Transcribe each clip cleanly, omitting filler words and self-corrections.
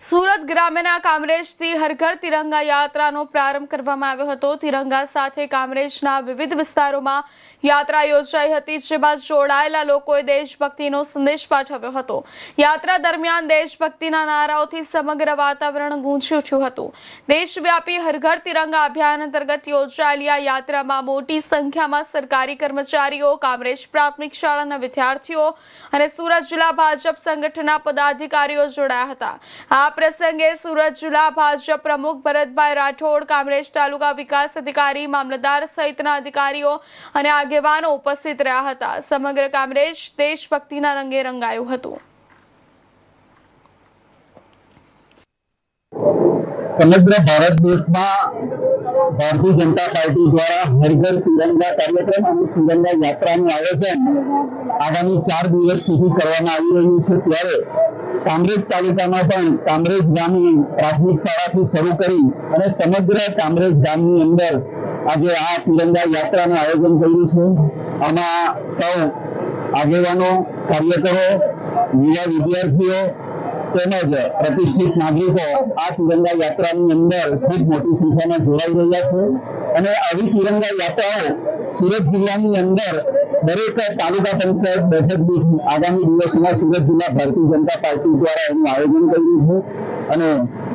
સુરત ગ્રામ્યના કામરેજથી હર ઘર તિરંગા યાત્રાનો પ્રારંભ કરવામાં આવ્યો હતો। તિરંગા સાથે કામરેજના વિવિધ વિસ્તારોમાં યાત્રા યોજાઈ હતી, જેમાં જોડાયેલા લોકોએ દેશભક્તિનો સંદેશ પાઠવ્યો હતો। યાત્રા દરમિયાન દેશભક્તિના નારાઓથી સમગ્ર વાતાવરણ ગૂંજી ઉઠ્યું હતું। દેશવ્યાપી હર ઘર તિરંગા અભિયાન અંતર્ગત યોજાયેલી આ યાત્રામાં મોટી સંખ્યામાં સરકારી કર્મચારીઓ, કામરેજ પ્રાથમિક શાળાના વિદ્યાર્થીઓ અને સુરત જિલ્લા ભાજપ સંગઠનના પદાધિકારીઓ જોડાયા હતા। આ પ્રસંગે સુરત જિલ્લા ભાજપ પ્રમુખ ભરતભાઈ રાઠોડ, કામરેજ તાલુકા વિકાસ અધિકારી, મામલતદાર સહિતના અધિકારીઓ અને આગેવાનો ઉપસ્થિત રહ્યા હતા। સમગ્ર કામરેજ દેશભક્તિના રંગે રંગાયું હતું। समग्र भारत देश में भारतीय जनता पार्टी द्वारा हर घर तिरंगा कार्यक्रम और तिरंगा यात्रा आयोजन आगामी 4 दिवस सुधी करवामां आवी रह्युं छे। त्यारे कामरेज तालुकामां पण कामरेज गामनी प्राथमिक शाळाथी शरू करी अने समग्र कामरेज गामनी अंदर आजे आ तिरंगा यात्रानुं आयोजन कर्युं छे। आमां सौ आगेवानो, कार्यकरो, युवा विद्यार्थीओ તેમજ પ્રતિષ્ઠિત નાગરિકો આ તિરંગા યાત્રાની અંદર ખૂબ મોટી સંખ્યામાં જોડાઈ રહ્યા છે અને આવી તિરંગા યાત્રાઓ સુરત જિલ્લાની અંદર દરેક તાલુકા પંચાયત બેઠક દીઠ આગામી દિવસોમાં સુરત જિલ્લા ભારતીય જનતા પાર્ટી દ્વારા એનું આયોજન કર્યું છે અને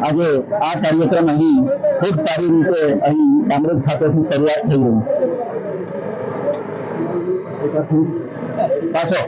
આજે આ કાર્યક્રમ અહીં ખૂબ સારી રીતે અહીં કામરેજ ખાતેથી શરૂઆત થઈ રહી છે। પાછો